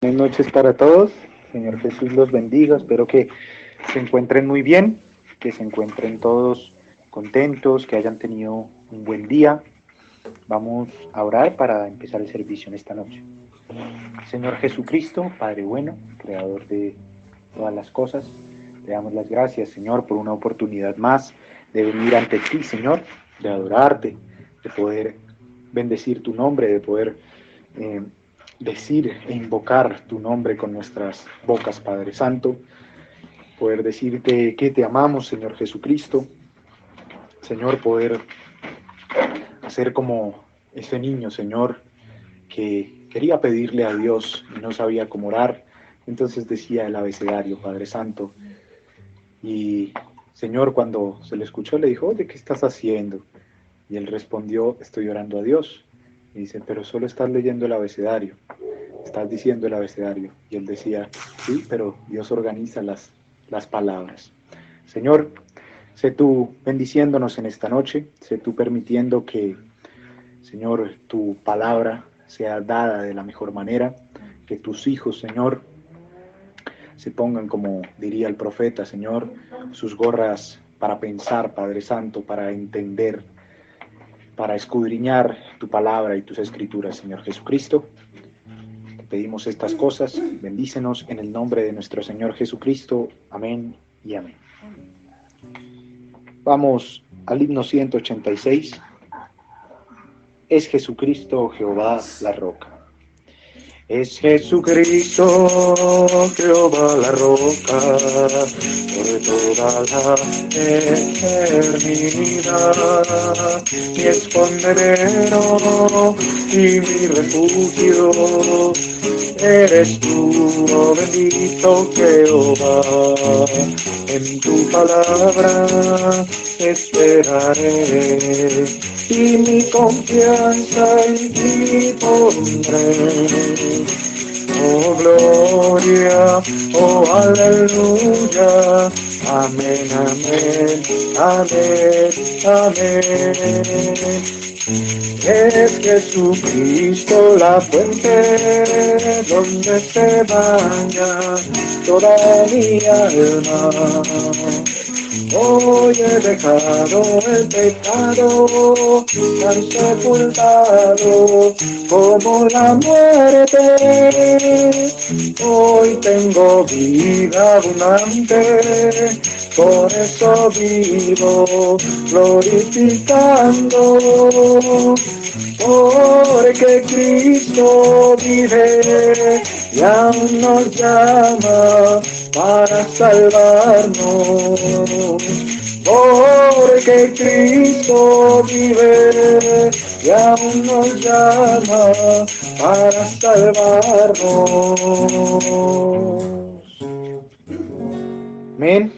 Buenas noches para todos. Señor Jesús los bendiga. Espero que se encuentren muy bien, que se encuentren todos contentos, que hayan tenido un buen día. Vamos a orar para empezar el servicio en esta noche. Señor Jesucristo, Padre bueno, Creador de todas las cosas, te damos las gracias, Señor, por una oportunidad más de venir ante ti, Señor, de adorarte, de poder bendecir tu nombre, de poder eh, decir e invocar tu nombre con nuestras bocas, Padre Santo, poder decirte que te amamos, Señor Jesucristo, Señor, poder hacer como ese niño, Señor, que quería pedirle a Dios y no sabía cómo orar, entonces decía el abecedario, Padre Santo, y Señor, cuando se le escuchó, le dijo, oye, ¿qué estás haciendo? Y él respondió, estoy orando a Dios. Y dice, pero solo estás leyendo el abecedario, estás diciendo el abecedario. Y él decía, sí, pero Dios organiza las palabras. Señor, sé tú bendiciéndonos en esta noche, sé tú permitiendo que, Señor, tu palabra sea dada de la mejor manera, que tus hijos, Señor, se pongan, como diría el profeta, Señor, sus gorras para pensar, Padre Santo, para entender, para escudriñar tu palabra y tus escrituras, Señor Jesucristo. Te pedimos estas cosas, bendícenos en el nombre de nuestro Señor Jesucristo. Amén y amén. Vamos al himno 186. Es Jesucristo Jehová la roca. Es Jesucristo, Jehová la roca, por toda la eternidad, mi escondedero y mi refugio, eres tú, oh bendito Jehová, en tu palabra esperaré, y mi confianza en ti pondré. Oh gloria, oh aleluya, amén, amén, amén, amén. Es Jesucristo la fuente donde se baña toda mi alma. Hoy he dejado el pecado tan sepultado como la muerte. Hoy tengo vida abundante, por eso vivo glorificando. Porque Cristo vive y aún nos llama para salvarnos. Porque Cristo vive y aún nos llama para salvarnos. Amén.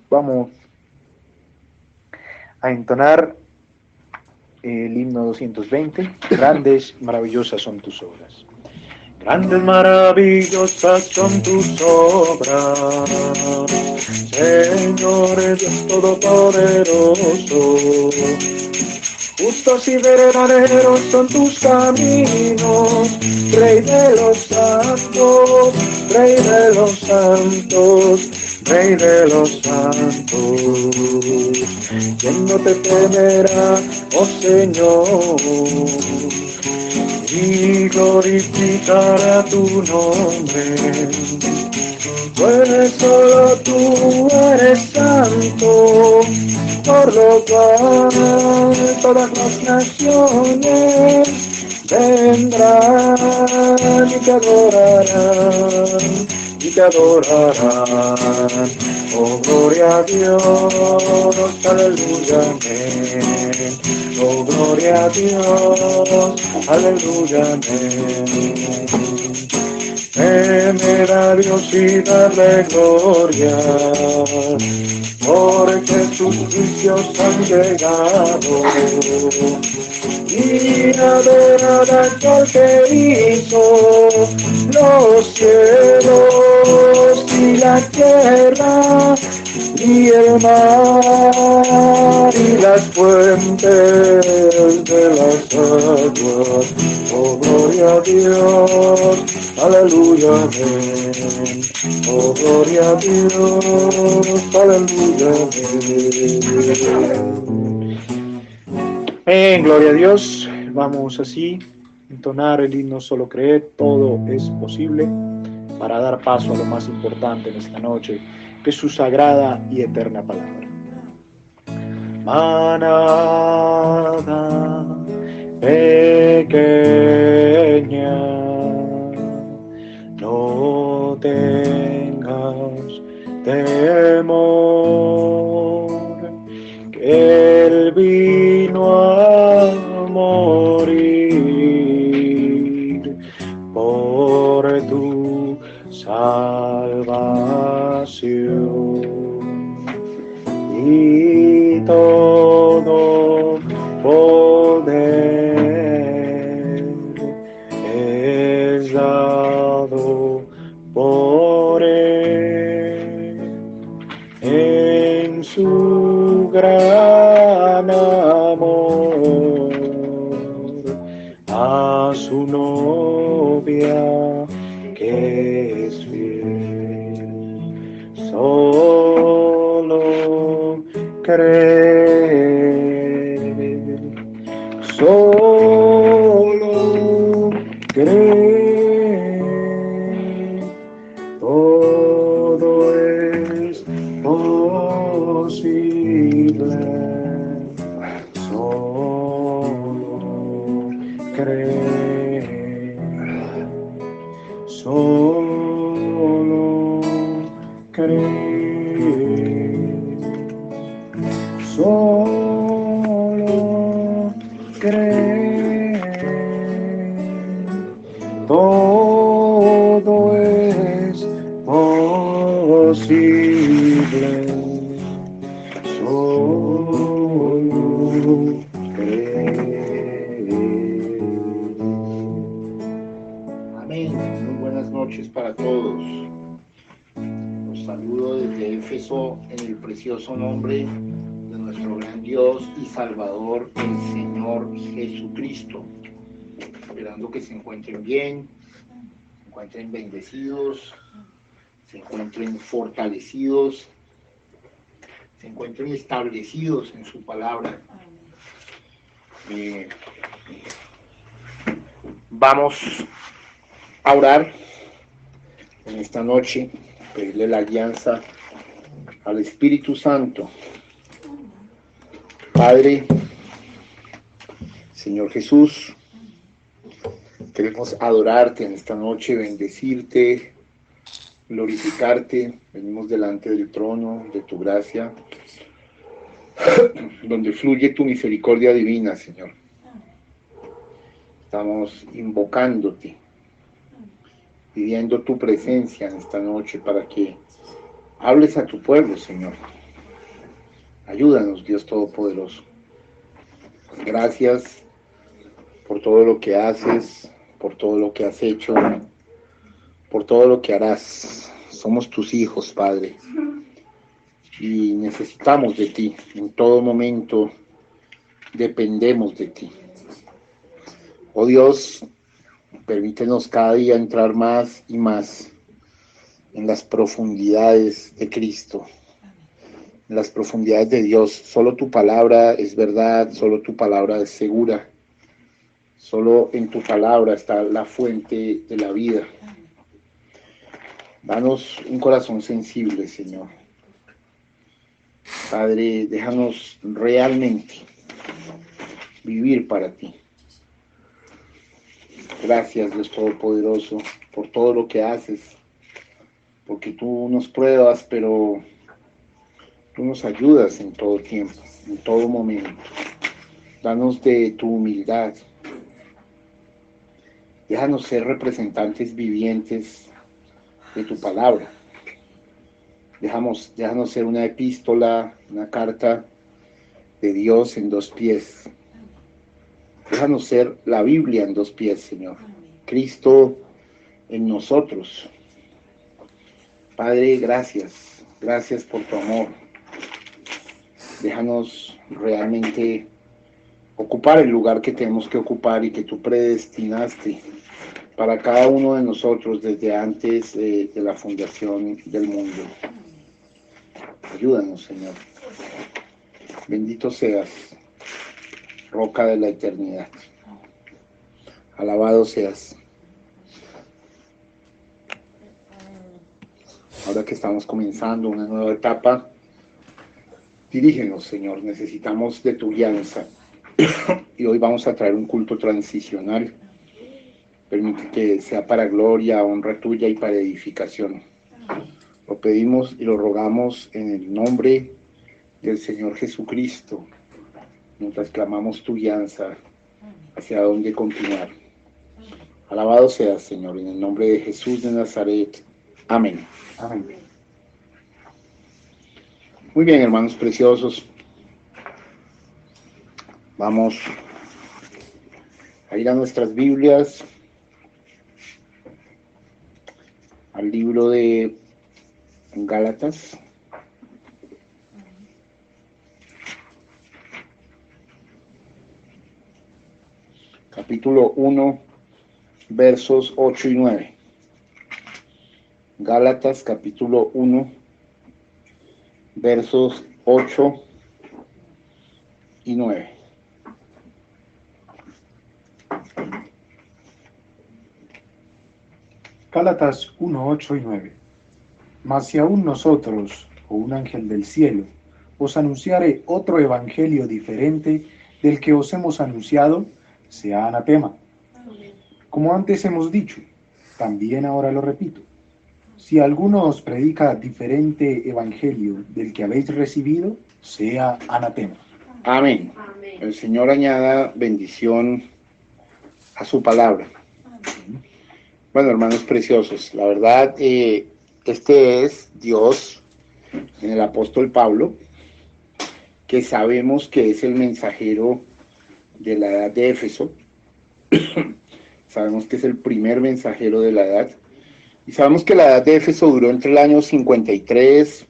Vamos a entonar el himno 220. Grandes, maravillosas son tus obras. Grandes, maravillosas son tus obras, Señor Dios Todopoderoso. Justos y verdaderos son tus caminos, Rey de los santos, Rey de los santos, Rey de los santos. ¿Quién no te temerá, oh Señor? Y glorificará tu nombre, pues solo tú eres santo, por lo cual todas las naciones vendrán y te adorarán, y te adorarán. Oh, gloria a Dios, aleluya, amén. Oh, gloria a Dios, aleluya, amén. Temer a Dios y darle gloria, porque sus juicios han llegado, y adorar a aquel que hizo los cielos y la tierra, y el mar y las fuentes de las aguas. Oh, gloria a Dios, aleluya, amén. Oh, gloria a Dios, aleluya, amén. Gloria a Dios. Vamos así, entonar el himno Solo Creer, todo es posible, para dar paso a lo más importante en esta noche, que es su sagrada y eterna palabra. Manada pequeña, no tengas temor, que Él vino a morir por tu salvación, y todo poder es dado por Él en su gran amor a su novia que es fiel. Solo creer, solo creer, todo es posible, solo creer, solo creer, solo creer, todo es posible, solo creer. Amén. Muy buenas noches para todos. Los saludo desde Éfeso en el precioso nombre de nuestro gran Dios y Salvador, el Señor Jesucristo. Esperando que se encuentren bien, se encuentren bendecidos, se encuentren fortalecidos, se encuentren establecidos en su palabra. Vamos a orar en esta noche, pedirle la alianza al Espíritu Santo. Padre, Señor Jesús, queremos adorarte en esta noche, bendecirte, glorificarte. Venimos delante del trono de tu gracia, donde fluye tu misericordia divina, Señor. Estamos invocándote, pidiendo tu presencia en esta noche para que hables a tu pueblo, Señor. Ayúdanos, Dios Todopoderoso. Gracias por todo lo que haces, por todo lo que has hecho, por todo lo que harás. Somos tus hijos, Padre, y necesitamos de ti. En todo momento dependemos de ti. Oh Dios, permítenos cada día entrar más y más en las profundidades de Cristo, en las profundidades de Dios. Solo tu palabra es verdad, solo tu palabra es segura, solo en tu palabra está la fuente de la vida. Danos un corazón sensible, Señor. Padre, déjanos realmente vivir para ti. Gracias, Dios Todopoderoso, por todo lo que haces, porque tú nos pruebas, pero tú nos ayudas en todo tiempo, en todo momento. Danos de tu humildad. Déjanos ser representantes vivientes de tu palabra. Déjanos ser una epístola, una carta de Dios en 2 pies. Déjanos ser la Biblia en 2 pies, Señor. Cristo en nosotros. Padre, gracias. Gracias por tu amor. Déjanos realmente ocupar el lugar que tenemos que ocupar y que tú predestinaste para cada uno de nosotros desde antes de la fundación del mundo. Ayúdanos, Señor. Bendito seas, roca de la eternidad. Alabado seas. Ahora que estamos comenzando una nueva etapa, dirígenos, Señor. Necesitamos de tu guianza. Y hoy vamos a traer un culto transicional. Permite que sea para gloria, honra tuya y para edificación. Lo pedimos y lo rogamos en el nombre del Señor Jesucristo, mientras clamamos tu guianza hacia dónde continuar. Alabado seas, Señor, en el nombre de Jesús de Nazaret. Amén. Amén. Muy bien, hermanos preciosos. Vamos a ir a nuestras Biblias, al libro de Gálatas. Capítulo 1, versos 8 y 9. Gálatas, capítulo 1, versos 8 y 9. Gálatas 1, 8 y 9. Mas si aún nosotros, o un ángel del cielo, os anunciare otro evangelio diferente del que os hemos anunciado, sea anatema. Como antes hemos dicho, también ahora lo repito. Si alguno os predica diferente evangelio del que habéis recibido, sea anatema. Amén. El Señor añada bendición a su palabra. Bueno, hermanos preciosos, la verdad, este es Dios en el apóstol Pablo, que sabemos que es el mensajero de la edad de Éfeso. Sabemos que es el primer mensajero de la edad. Y sabemos que la edad de Éfeso duró entre el año 53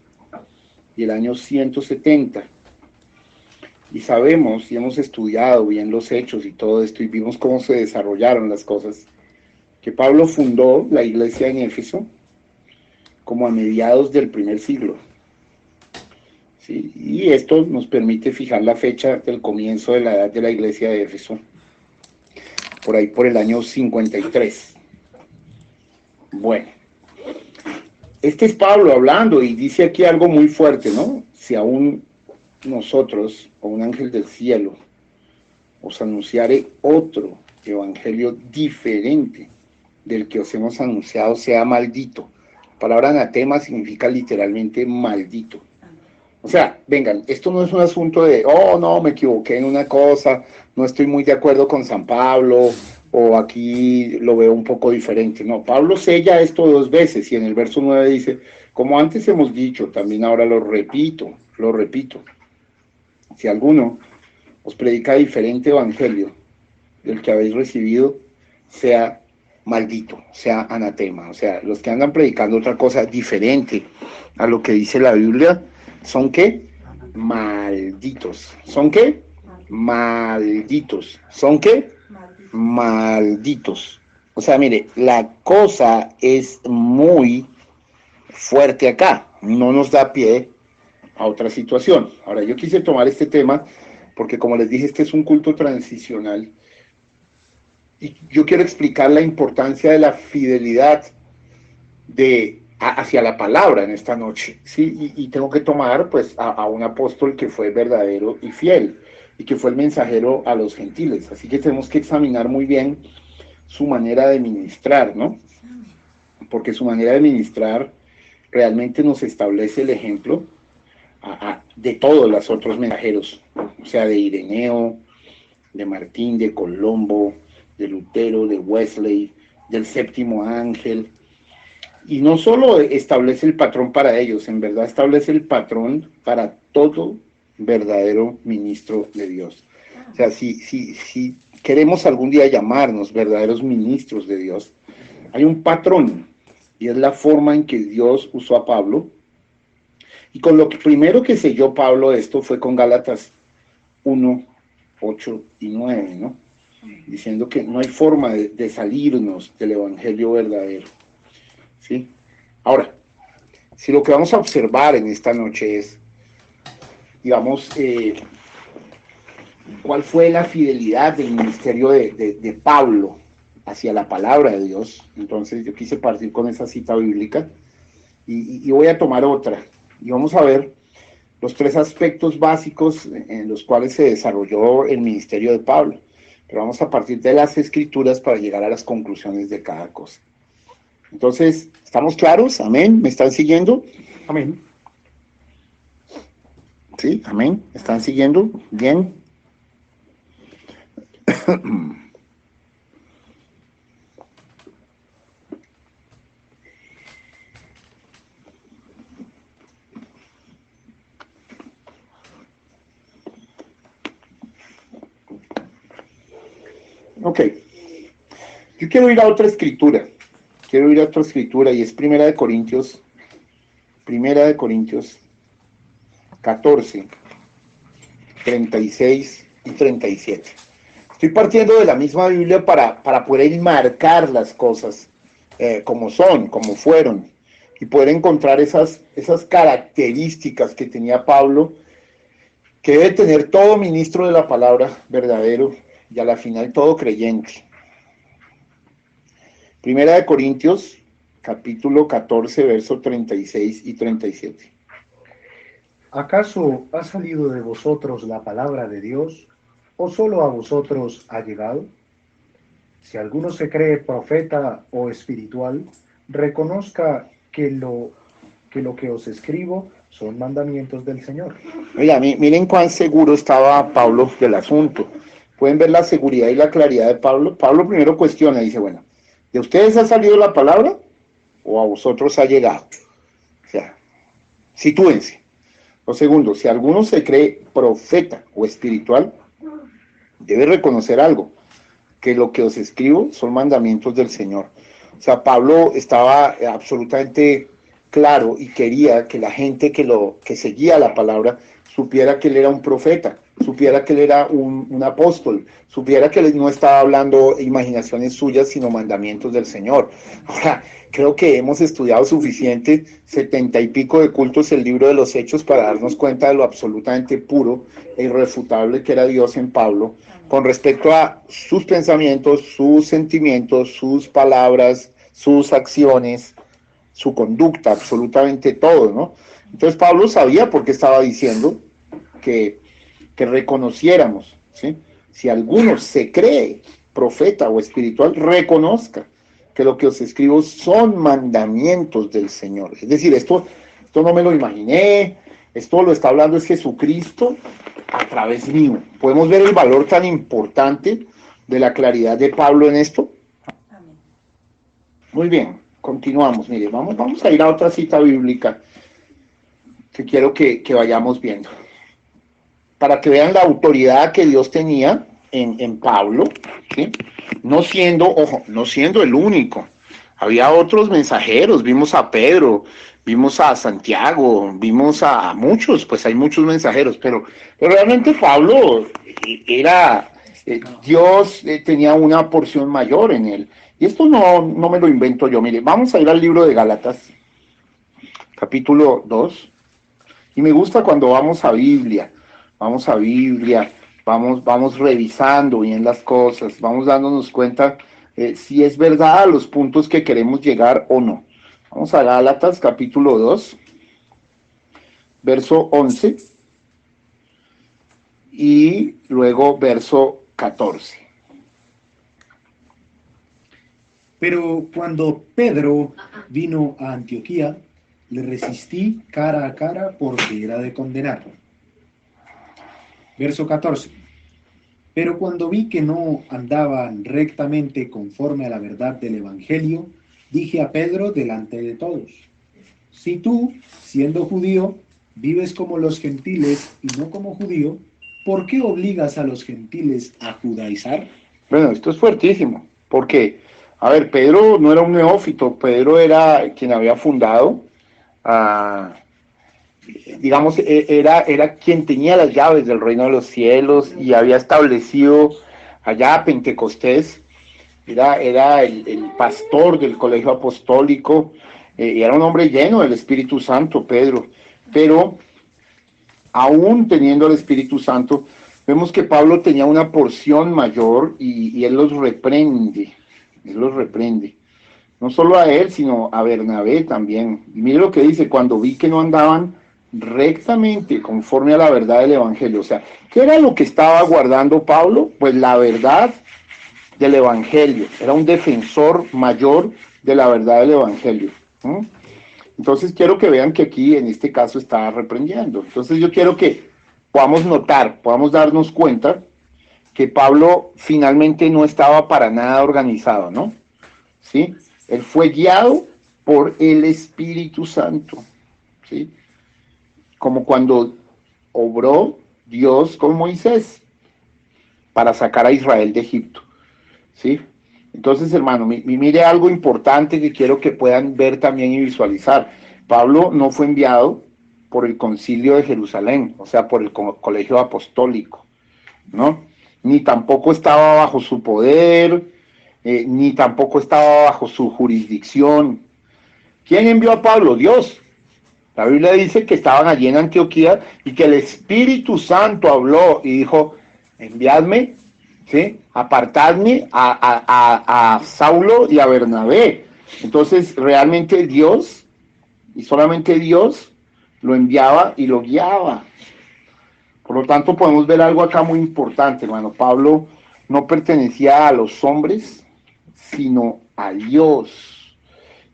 y el año 170. Y sabemos y hemos estudiado bien los hechos y todo esto y vimos cómo se desarrollaron las cosas, que Pablo fundó la iglesia en Éfeso como a mediados del primer siglo. ¿Sí? Y esto nos permite fijar la fecha del comienzo de la edad de la iglesia de Éfeso, por ahí por el año 53. Bueno, este es Pablo hablando y dice aquí algo muy fuerte, ¿no? Si aún nosotros, o un ángel del cielo, os anunciare otro evangelio diferente del que os hemos anunciado, sea maldito. La palabra anatema significa literalmente maldito. O sea, vengan, esto no es un asunto de, oh, no, me equivoqué en una cosa, no estoy muy de acuerdo con San Pablo, o aquí lo veo un poco diferente. No, Pablo sella esto 2 veces, y en el verso 9 dice, como antes hemos dicho, también ahora lo repito. Si alguno os predica diferente evangelio del que habéis recibido, sea maldito, sea anatema. O sea, los que andan predicando otra cosa diferente a lo que dice la Biblia, ¿son qué? Malditos. ¿Son qué? Malditos. ¿Son qué? Malditos. O sea, mire, la cosa es muy fuerte acá. No nos da pie a otra situación. Ahora, yo quise tomar este tema porque, como les dije, este es un culto transicional. Y yo quiero explicar la importancia de la fidelidad hacia la palabra en esta noche, ¿sí? Y tengo que tomar pues a un apóstol que fue verdadero y fiel y que fue el mensajero a los gentiles, así que tenemos que examinar muy bien su manera de ministrar, ¿no? Porque su manera de ministrar realmente nos establece el ejemplo de todos los otros mensajeros, o sea, de Ireneo, de Martín, de Colombo, de Lutero, de Wesley, del séptimo ángel. Y no solo establece el patrón para ellos, en verdad establece el patrón para todo verdadero ministro de Dios. O sea, si queremos algún día llamarnos verdaderos ministros de Dios, hay un patrón, y es la forma en que Dios usó a Pablo, Y con lo que primero que selló Pablo esto fue con Gálatas 1, 8 y 9, ¿no? Diciendo que no hay forma de salirnos del evangelio verdadero, ¿sí? Ahora, si lo que vamos a observar en esta noche es, digamos, cuál fue la fidelidad del ministerio de Pablo hacia la palabra de Dios, entonces yo quise partir con esa cita bíblica y voy a tomar otra, y vamos a ver los tres aspectos básicos en los cuales se desarrolló el ministerio de Pablo. Pero vamos a partir de las escrituras para llegar a las conclusiones de cada cosa. Entonces, ¿estamos claros? Amén. ¿Me están siguiendo? Amén. Sí, amén. ¿Están siguiendo? Bien. Ok. Yo quiero ir a otra escritura. Y es Primera de Corintios 14, 36 y 37. Estoy partiendo de la misma Biblia para poder enmarcar las cosas como son, como fueron, y poder encontrar esas características que tenía Pablo, que debe tener todo ministro de la palabra verdadero y a la final todo creyente. Primera de Corintios, capítulo 14, versos 36 y 37. ¿Acaso ha salido de vosotros la palabra de Dios, o solo a vosotros ha llegado? Si alguno se cree profeta o espiritual, reconozca que lo que os escribo son mandamientos del Señor. Oiga, miren cuán seguro estaba Pablo del asunto. Pueden ver la seguridad y la claridad de Pablo. Pablo primero cuestiona, dice, bueno, ¿de ustedes ha salido la palabra o a vosotros ha llegado? O sea, sitúense. Lo segundo, si alguno se cree profeta o espiritual, debe reconocer algo, que lo que os escribo son mandamientos del Señor. O sea, Pablo estaba absolutamente claro y quería que la gente que seguía la palabra supiera que él era un profeta, supiera que él era un apóstol, supiera que él no estaba hablando imaginaciones suyas, sino mandamientos del Señor. Ahora, creo que hemos estudiado suficiente, 70 y pico de cultos, el libro de los Hechos, para darnos cuenta de lo absolutamente puro e irrefutable que era Dios en Pablo, con respecto a sus pensamientos, sus sentimientos, sus palabras, sus acciones, su conducta, absolutamente todo, ¿no? Entonces Pablo sabía por qué estaba diciendo que reconociéramos, ¿sí? Si alguno se cree profeta o espiritual, reconozca que lo que os escribo son mandamientos del Señor. Es decir, esto no me lo imaginé, esto lo está hablando es Jesucristo a través mío. ¿Podemos ver el valor tan importante de la claridad de Pablo en esto? Amén. Muy bien, continuamos. Mire, vamos a ir a otra cita bíblica que quiero que vayamos viendo, para que vean la autoridad que Dios tenía en Pablo, ¿sí? No siendo el único. Había otros mensajeros, vimos a Pedro, vimos a Santiago, vimos a muchos, pues hay muchos mensajeros, pero realmente Pablo era, Dios tenía una porción mayor en él. Y esto no me lo invento yo. Mire, vamos a ir al libro de Gálatas, capítulo 2, y me gusta cuando vamos a Biblia, vamos revisando bien las cosas, vamos dándonos cuenta si es verdad a los puntos que queremos llegar o no. Vamos a Gálatas capítulo 2, verso 11 y luego verso 14. Pero cuando Pedro vino a Antioquía, le resistí cara a cara porque era de condenar. Verso 14. Pero cuando vi que no andaban rectamente conforme a la verdad del Evangelio, dije a Pedro delante de todos: si tú, siendo judío, vives como los gentiles y no como judío, ¿por qué obligas a los gentiles a judaizar? Bueno, esto es fuertísimo, porque, a ver, Pedro no era un neófito, Pedro era quien había fundado digamos, era quien tenía las llaves del reino de los cielos y había establecido allá Pentecostés, era el pastor del colegio apostólico, y era un hombre lleno del Espíritu Santo, Pedro, pero aún teniendo el Espíritu Santo, vemos que Pablo tenía una porción mayor y él los reprende, no solo a él, sino a Bernabé también. Y mire lo que dice: cuando vi que no andaban rectamente conforme a la verdad del Evangelio. O sea, ¿qué era lo que estaba guardando Pablo? Pues la verdad del Evangelio. Era un defensor mayor de la verdad del Evangelio. Entonces quiero que vean que aquí en este caso está reprendiendo. Entonces yo quiero que podamos notar, podamos darnos cuenta que Pablo finalmente no estaba para nada organizado, ¿no? ¿Sí? Él fue guiado por el Espíritu Santo, ¿sí? Como cuando obró Dios con Moisés para sacar a Israel de Egipto, ¿sí? Entonces, hermano, mire algo importante que quiero que puedan ver también y visualizar. Pablo no fue enviado por el concilio de Jerusalén, o sea, por el colegio apostólico, ¿no? Ni tampoco estaba bajo su poder, ni tampoco estaba bajo su jurisdicción. ¿Quién envió a Pablo? Dios. La Biblia dice que estaban allí en Antioquía y que el Espíritu Santo habló y dijo: enviadme, ¿sí? Apartadme a Saulo y a Bernabé. Entonces, realmente Dios, y solamente Dios, lo enviaba y lo guiaba. Por lo tanto, podemos ver algo acá muy importante, hermano. Pablo no pertenecía a los hombres, sino a Dios.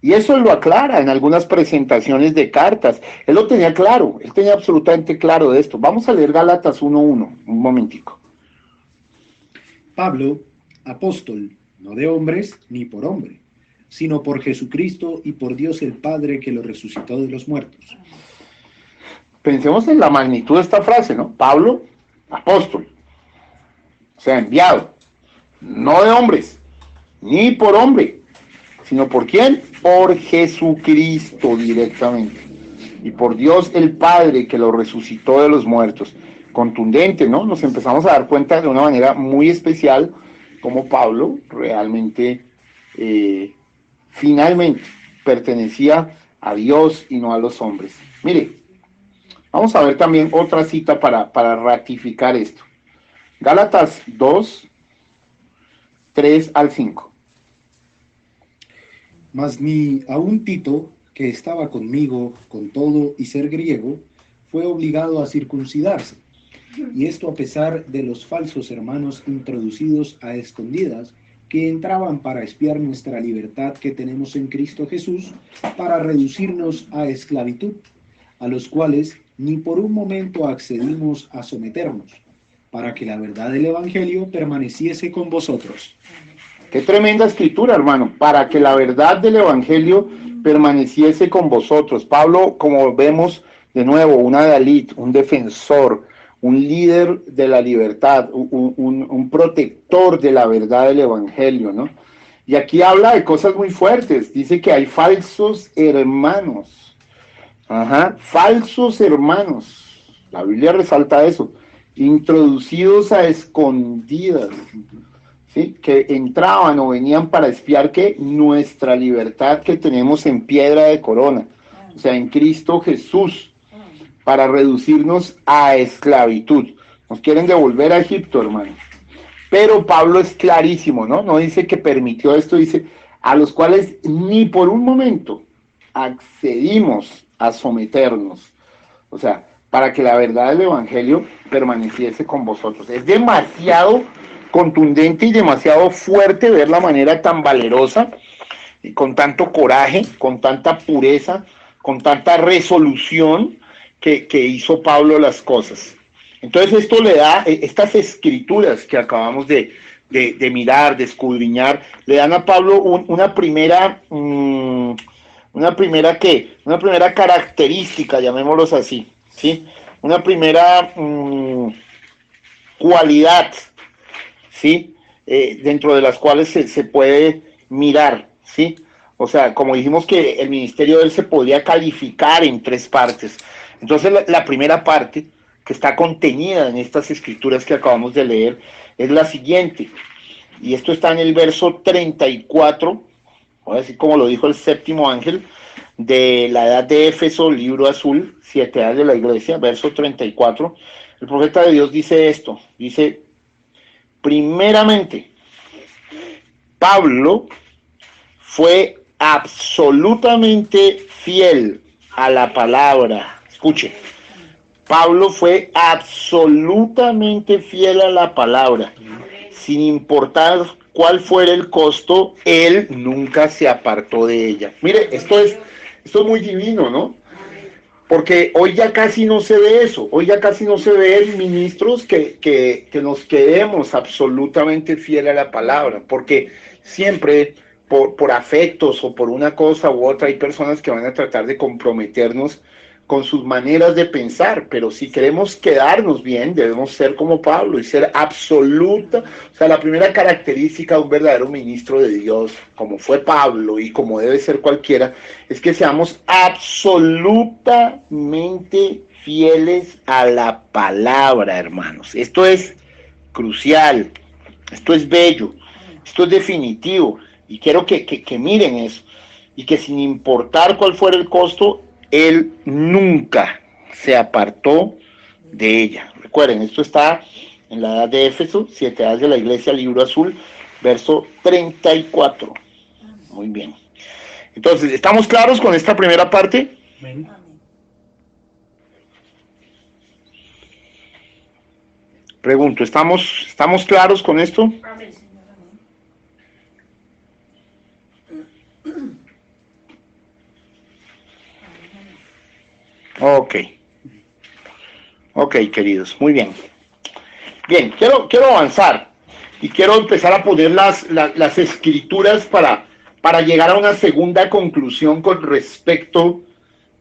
Y eso lo aclara en algunas presentaciones de cartas. Él lo tenía claro, él tenía absolutamente claro de esto. Vamos a leer Gálatas 1:1, un momentico. Pablo, apóstol, no de hombres ni por hombre, sino por Jesucristo y por Dios el Padre que lo resucitó de los muertos. Pensemos en la magnitud de esta frase, ¿no? Pablo, apóstol, o sea, enviado, no de hombres, ni por hombre, sino por ¿quién? Por Jesucristo directamente, y por Dios el Padre que lo resucitó de los muertos. Contundente, ¿no? Nos empezamos a dar cuenta de una manera muy especial cómo Pablo realmente, finalmente, pertenecía a Dios y no a los hombres. Mire, vamos a ver también otra cita para ratificar esto. Gálatas 2, 3 al 5. Mas ni aun Tito, que estaba conmigo con todo y ser griego, fue obligado a circuncidarse. Y esto a pesar de los falsos hermanos introducidos a escondidas, que entraban para espiar nuestra libertad que tenemos en Cristo Jesús, para reducirnos a esclavitud, a los cuales ni por un momento accedimos a someternos, para que la verdad del Evangelio permaneciese con vosotros. Qué tremenda escritura, hermano, para que la verdad del Evangelio permaneciese con vosotros. Pablo, como vemos de nuevo, un adalid, un defensor, un líder de la libertad, un protector de la verdad del Evangelio, ¿no? Y aquí habla de cosas muy fuertes. Dice que hay falsos hermanos. Falsos hermanos. La Biblia resalta eso. Introducidos a escondidas, ¿sí? Que entraban o venían para espiar que nuestra libertad que tenemos en piedra de corona, o sea, en Cristo Jesús, para reducirnos a esclavitud. Nos quieren devolver a Egipto, hermano. Pero Pablo es clarísimo, ¿no? No dice que permitió esto, dice a los cuales ni por un momento accedimos a someternos. O sea, para que la verdad del Evangelio permaneciese con vosotros. Es demasiado contundente y demasiado fuerte ver la manera tan valerosa y con tanto coraje, con tanta pureza, con tanta resolución que hizo Pablo las cosas. Entonces esto le da, estas escrituras que acabamos de mirar, de escudriñar, le dan a Pablo una primera característica, llamémoslos así, ¿sí? Una primera cualidad, ¿sí? Dentro de las cuales se puede mirar, ¿sí? O sea, como dijimos que el ministerio de él se podía calificar en tres partes. Entonces la primera parte que está contenida en estas escrituras que acabamos de leer es la siguiente, y esto está en el verso 34, voy a decir como lo dijo el séptimo ángel, de la edad de Éfeso, libro azul, 7 edades de la iglesia, verso 34. El profeta de Dios dice esto, dice, primeramente, Pablo fue absolutamente fiel a la palabra. Escuche, Pablo fue absolutamente fiel a la palabra, sin importar cuál fuera el costo, él nunca se apartó de ella. Mire, esto es muy divino, ¿no? Porque hoy ya casi no se ve eso, hoy ya casi no se ven ministros que nos quedemos absolutamente fiel a la palabra, porque siempre por afectos o por una cosa u otra hay personas que van a tratar de comprometernos con sus maneras de pensar, pero si queremos quedarnos bien, debemos ser como Pablo y ser absoluta. O sea, la primera característica de un verdadero ministro de Dios, como fue Pablo y como debe ser cualquiera, es que seamos absolutamente fieles a la palabra, hermanos. Esto es crucial, esto es bello, esto es definitivo, y quiero que miren eso, y que sin importar cuál fuera el costo, él nunca se apartó de ella. Recuerden, esto está en la edad de Éfeso, 7 edades de la iglesia, libro azul, verso 34. Muy bien. Entonces, ¿estamos claros con esta primera parte? Amén. Pregunto, ¿estamos claros con esto? Amén, Señor, amén. Ok, queridos, muy bien. Bien, quiero avanzar y quiero empezar a poner las escrituras para llegar a una segunda conclusión con respecto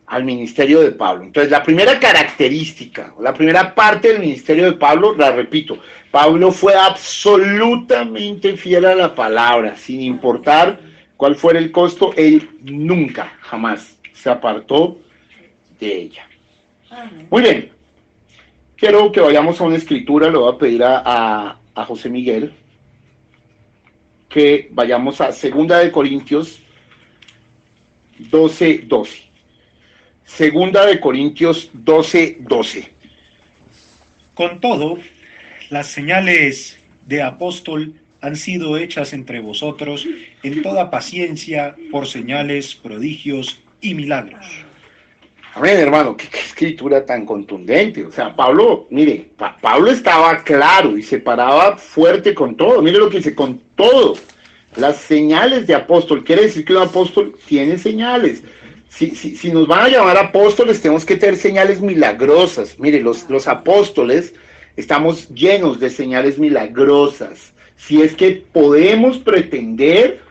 al ministerio de Pablo. Entonces, la primera característica, la primera parte del ministerio de Pablo, la repito, Pablo fue absolutamente fiel a la palabra, sin importar cuál fuera el costo, él nunca, jamás se apartó de ella. Amén. Muy bien, quiero que vayamos a una escritura, le voy a pedir a José Miguel que vayamos a 2 de Corintios 12:12. 2 de Corintios 12:12. Con todo, las señales de apóstol han sido hechas entre vosotros en toda paciencia por señales, prodigios y milagros. Amén, hermano, qué escritura tan contundente. O sea, Pablo, mire, Pablo estaba claro y se paraba fuerte con todo. Mire lo que dice, con todo. Las señales de apóstol, quiere decir que un apóstol tiene señales. Si nos van a llamar apóstoles, tenemos que tener señales milagrosas. Mire, los apóstoles estamos llenos de señales milagrosas. Si es que podemos pretender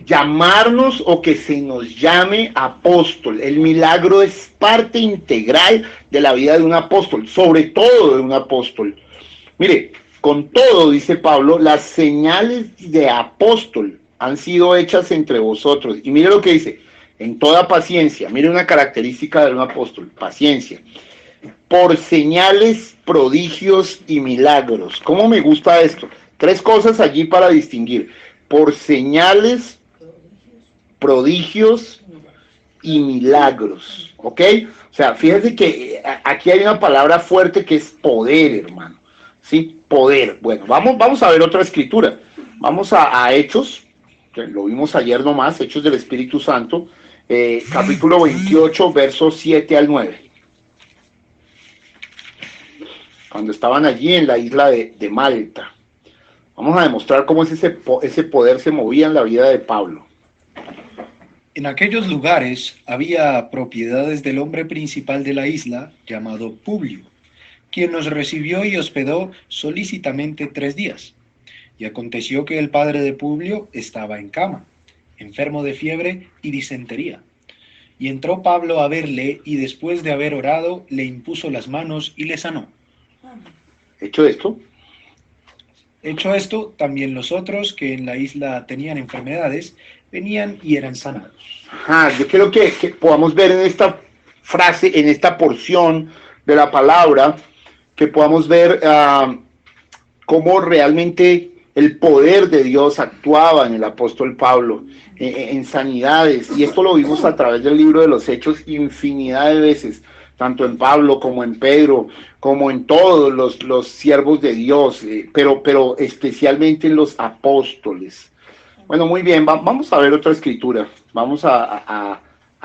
llamarnos o que se nos llame apóstol. El milagro es parte integral de la vida de un apóstol, sobre todo de un apóstol. Mire, con todo, dice Pablo, las señales de apóstol han sido hechas entre vosotros. Y mire lo que dice, en toda paciencia. Mire una característica de un apóstol, paciencia. Por señales, prodigios y milagros. ¿Cómo me gusta esto? 3 cosas allí para distinguir. Por señales, prodigios y milagros, ¿ok? O sea, fíjense que aquí hay una palabra fuerte que es poder, hermano, ¿sí? Poder. Bueno, vamos a ver otra escritura. Vamos a Hechos, que lo vimos ayer nomás, Hechos del Espíritu Santo, capítulo 28, versos 7 al 9. Cuando estaban allí en la isla de Malta. Vamos a demostrar cómo es ese poder se movía en la vida de Pablo. En aquellos lugares había propiedades del hombre principal de la isla, llamado Publio, quien nos recibió y hospedó solícitamente 3 días. Y aconteció que el padre de Publio estaba en cama, enfermo de fiebre y disentería. Y entró Pablo a verle, y después de haber orado, le impuso las manos y le sanó. Hecho esto, Hecho esto, también los otros que en la isla tenían enfermedades, venían y eran sanados. yo quiero que podamos ver en esta frase, en esta porción de la palabra, que podamos ver cómo realmente el poder de Dios actuaba en el apóstol Pablo, en sanidades, y esto lo vimos a través del libro de los Hechos infinidad de veces, tanto en Pablo como en Pedro, como en todos los siervos de Dios, pero especialmente en los apóstoles. Bueno, muy bien, vamos a ver otra escritura, vamos a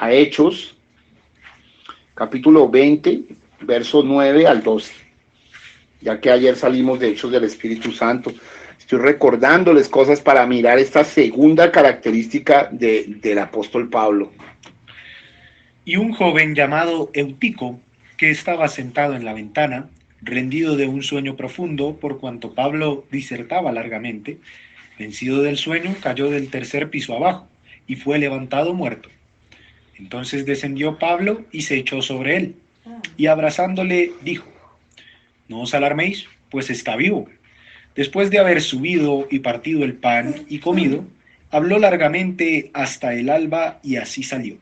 Hechos, capítulo 20, verso 9 al 12, ya que ayer salimos de Hechos del Espíritu Santo. Estoy recordándoles cosas para mirar esta segunda característica del apóstol Pablo. Y un joven llamado Eutico, que estaba sentado en la ventana, rendido de un sueño profundo, por cuanto Pablo disertaba largamente, vencido del sueño, cayó del tercer piso abajo, y fue levantado muerto. Entonces descendió Pablo y se echó sobre él, y abrazándole dijo: no os alarméis, pues está vivo. Después de haber subido y partido el pan y comido, habló largamente hasta el alba y así salió.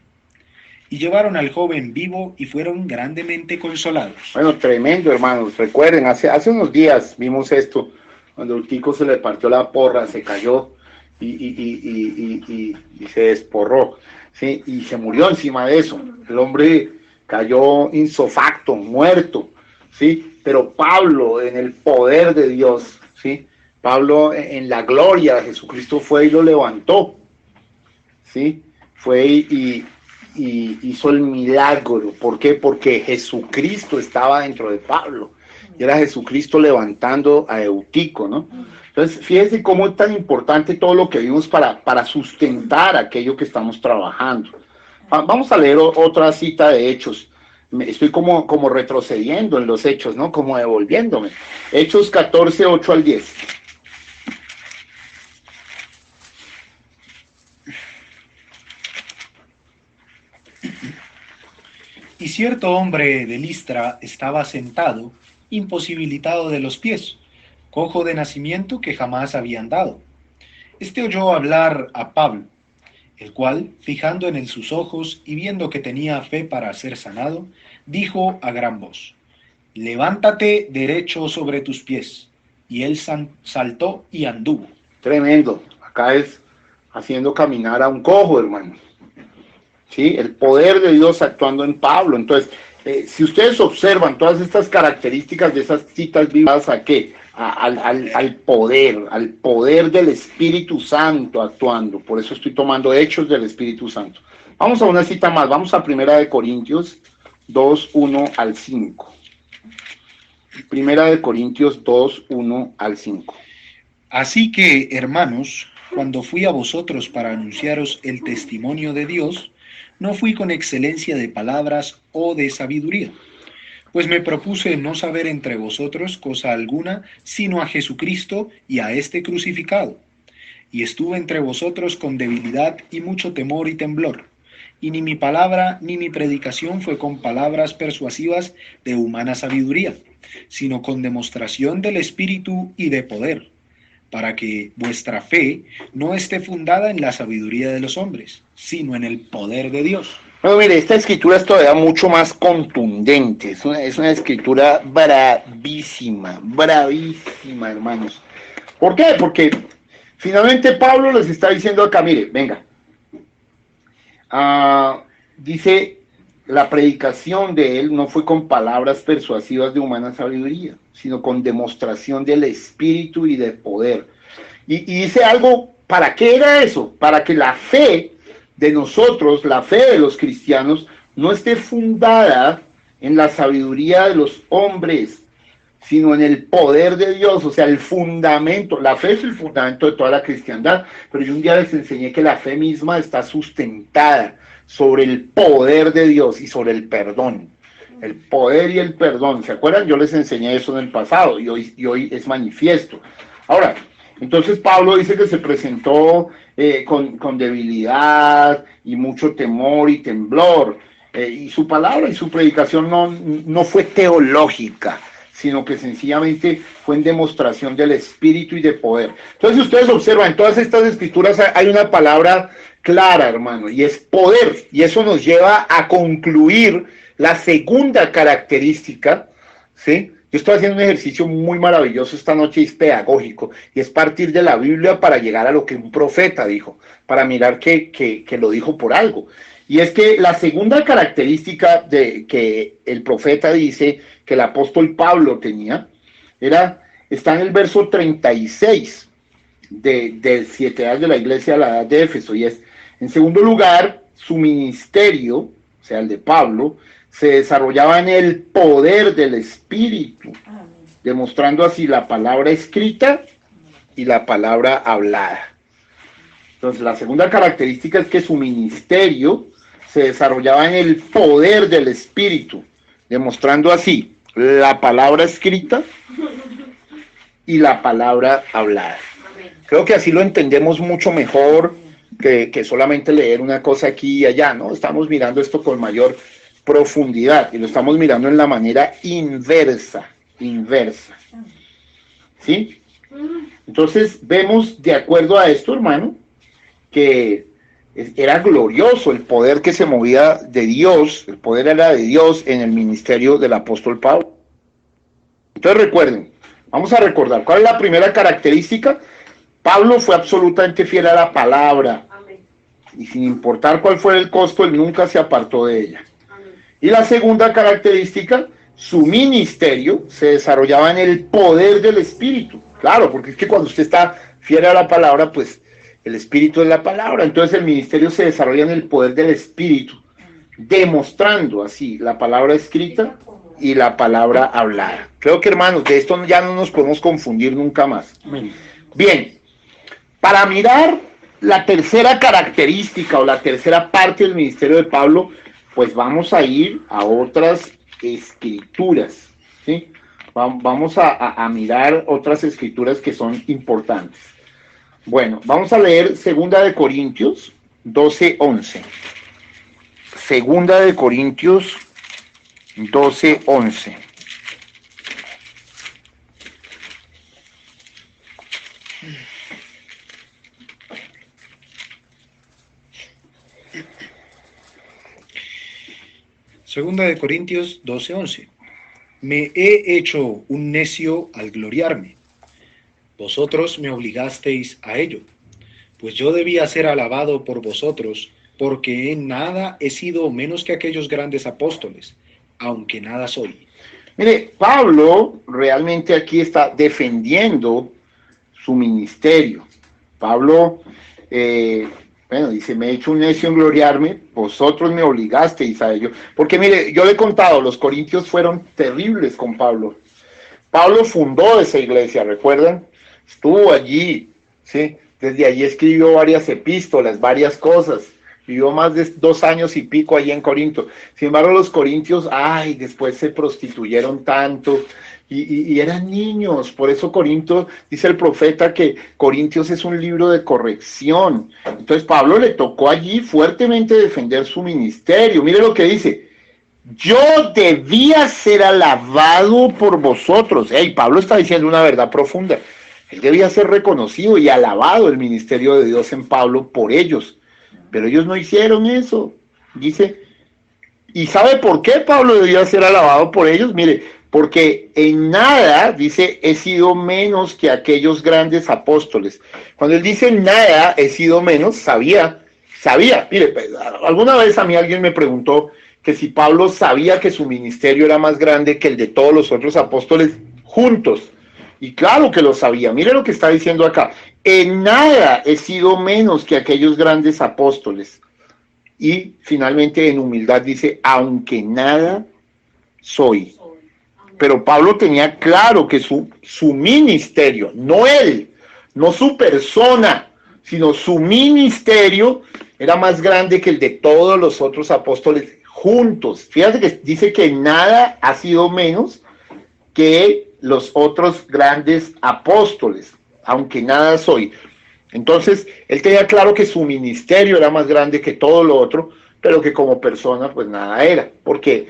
Y llevaron al joven vivo y fueron grandemente consolados. Bueno, tremendo, hermanos. Recuerden, hace unos días vimos esto, cuando el tico se le partió la porra, se cayó y se desporró, ¿sí? Y se murió encima de eso. El hombre cayó insofacto, muerto, ¿sí? Pero Pablo, en el poder de Dios, ¿sí? Pablo, en la gloria de Jesucristo, fue y lo levantó, ¿sí? Fue y hizo el milagro. ¿Por qué? Porque Jesucristo estaba dentro de Pablo. Y era Jesucristo levantando a Eutico, ¿no? Entonces, fíjense cómo es tan importante todo lo que vimos para sustentar aquello que estamos trabajando. Vamos a leer otra cita de Hechos. Estoy como retrocediendo en los Hechos, ¿no? Como devolviéndome. Hechos 14, 8 al 10. Y cierto hombre de Listra estaba sentado, imposibilitado de los pies, cojo de nacimiento que jamás había andado. Este oyó hablar a Pablo, el cual, fijando en él sus ojos y viendo que tenía fe para ser sanado, dijo a gran voz: levántate derecho sobre tus pies. Y él saltó y anduvo. Tremendo. Acá es haciendo caminar a un cojo, hermano. ¿Sí? El poder de Dios actuando en Pablo. Entonces, si ustedes observan todas estas características de esas citas bíblicas, ¿a qué? Al poder del Espíritu Santo actuando. Por eso estoy tomando hechos del Espíritu Santo. Vamos a una cita más, vamos a 1 Corintios 2, 1 al 5. 1 Corintios 2, 1 al 5. Así que, hermanos, cuando fui a vosotros para anunciaros el testimonio de Dios, no fui con excelencia de palabras o de sabiduría, pues me propuse no saber entre vosotros cosa alguna, sino a Jesucristo y a este crucificado. Y estuve entre vosotros con debilidad y mucho temor y temblor. Y ni mi palabra ni mi predicación fue con palabras persuasivas de humana sabiduría, sino con demostración del Espíritu y de poder, para que vuestra fe no esté fundada en la sabiduría de los hombres, sino en el poder de Dios. Bueno, mire, esta escritura es todavía mucho más contundente, es una escritura bravísima, hermanos. ¿Por qué? Porque finalmente Pablo les está diciendo acá, mire, venga, dice, la predicación de él no fue con palabras persuasivas de humana sabiduría, sino con demostración del Espíritu y de poder. Y dice algo, ¿para qué era eso? Para que la fe de nosotros, la fe de los cristianos, no esté fundada en la sabiduría de los hombres, sino en el poder de Dios, o sea, el fundamento. La fe es el fundamento de toda la cristiandad, pero yo un día les enseñé que la fe misma está sustentada sobre el poder de Dios y sobre el perdón. El poder y el perdón, ¿se acuerdan? Yo les enseñé eso en el pasado y hoy es manifiesto. Ahora, entonces Pablo dice que se presentó con debilidad y mucho temor y temblor, y su palabra y su predicación no fue teológica, sino que sencillamente fue en demostración del Espíritu y de poder. Entonces, si ustedes observan, en todas estas escrituras hay una palabra clara, hermano, y es poder. Y eso nos lleva a concluir la segunda característica, ¿sí? Yo estoy haciendo un ejercicio muy maravilloso esta noche y es pedagógico, y es partir de la Biblia para llegar a lo que un profeta dijo, para mirar que lo dijo por algo. Y es que la segunda característica de que el profeta dice que el apóstol Pablo tenía, está en el verso 36 del 7 años de la iglesia a la edad de Éfeso, y es, en segundo lugar, su ministerio, o sea, el de Pablo, se desarrollaba en el poder del Espíritu, demostrando así la palabra escrita y la palabra hablada. Entonces, la segunda característica es que su ministerio se desarrollaba en el poder del Espíritu, demostrando así la palabra escrita y la palabra hablada. Creo que así lo entendemos mucho mejor que solamente leer una cosa aquí y allá, ¿no? Estamos mirando esto con mayor profundidad y lo estamos mirando en la manera inversa, ¿sí? Entonces vemos de acuerdo a esto, hermano, que era glorioso el poder que se movía de Dios, el poder era de Dios en el ministerio del apóstol Pablo. Entonces recuerden, vamos a recordar, ¿cuál es la primera característica? Pablo fue absolutamente fiel a la palabra. Amén. Y sin importar cuál fue el costo, él nunca se apartó de ella. Amén. Y la segunda característica, su ministerio se desarrollaba en el poder del Espíritu. Claro, porque es que cuando usted está fiel a la palabra, pues el Espíritu es la palabra. Entonces el ministerio se desarrolla en el poder del Espíritu, demostrando así la palabra escrita y la palabra hablada. Creo que, hermanos, de esto ya no nos podemos confundir nunca más. Amén. Bien. Para mirar la tercera característica o la tercera parte del ministerio de Pablo, pues vamos a ir a otras escrituras, ¿sí? Vamos a mirar otras escrituras que son importantes. Bueno, vamos a leer 2 Corintios 12:11. 2 Corintios 12:11. Segunda de Corintios 12:11. Me he hecho un necio al gloriarme. Vosotros me obligasteis a ello, pues yo debía ser alabado por vosotros, porque en nada he sido menos que aquellos grandes apóstoles, aunque nada soy. Mire, Pablo realmente aquí está defendiendo su ministerio. Pablo, dice, me he hecho un necio en gloriarme, vosotros me obligasteis a ello. Porque mire, yo le he contado, los corintios fueron terribles con Pablo. Pablo fundó esa iglesia, ¿recuerdan? Estuvo allí, ¿sí? Desde allí escribió varias epístolas, varias cosas. Vivió más de 2 años y pico allí en Corinto. Sin embargo, los corintios, después se prostituyeron tanto y eran niños. Por eso Corinto, dice el profeta que Corintios es un libro de corrección. Entonces Pablo le tocó allí fuertemente defender su ministerio. Mire lo que dice. Yo debía ser alabado por vosotros. Pablo está diciendo una verdad profunda. Él debía ser reconocido y alabado el ministerio de Dios en Pablo por ellos. Pero ellos no hicieron eso. Dice, ¿y sabe por qué Pablo debía ser alabado por ellos? Mire, porque en nada, dice, he sido menos que aquellos grandes apóstoles. Cuando él dice nada he sido menos, sabía. Mire, alguna vez a mí alguien me preguntó que si Pablo sabía que su ministerio era más grande que el de todos los otros apóstoles juntos. Y claro que lo sabía. Mire lo que está diciendo acá. En nada he sido menos que aquellos grandes apóstoles. Y finalmente en humildad dice, aunque nada soy. Pero Pablo tenía claro que su ministerio, no él, no su persona, sino su ministerio era más grande que el de todos los otros apóstoles juntos. Fíjate que dice que nada ha sido menos que los otros grandes apóstoles, aunque nada soy. Entonces, él tenía claro que su ministerio era más grande que todo lo otro, pero que como persona, pues nada era, porque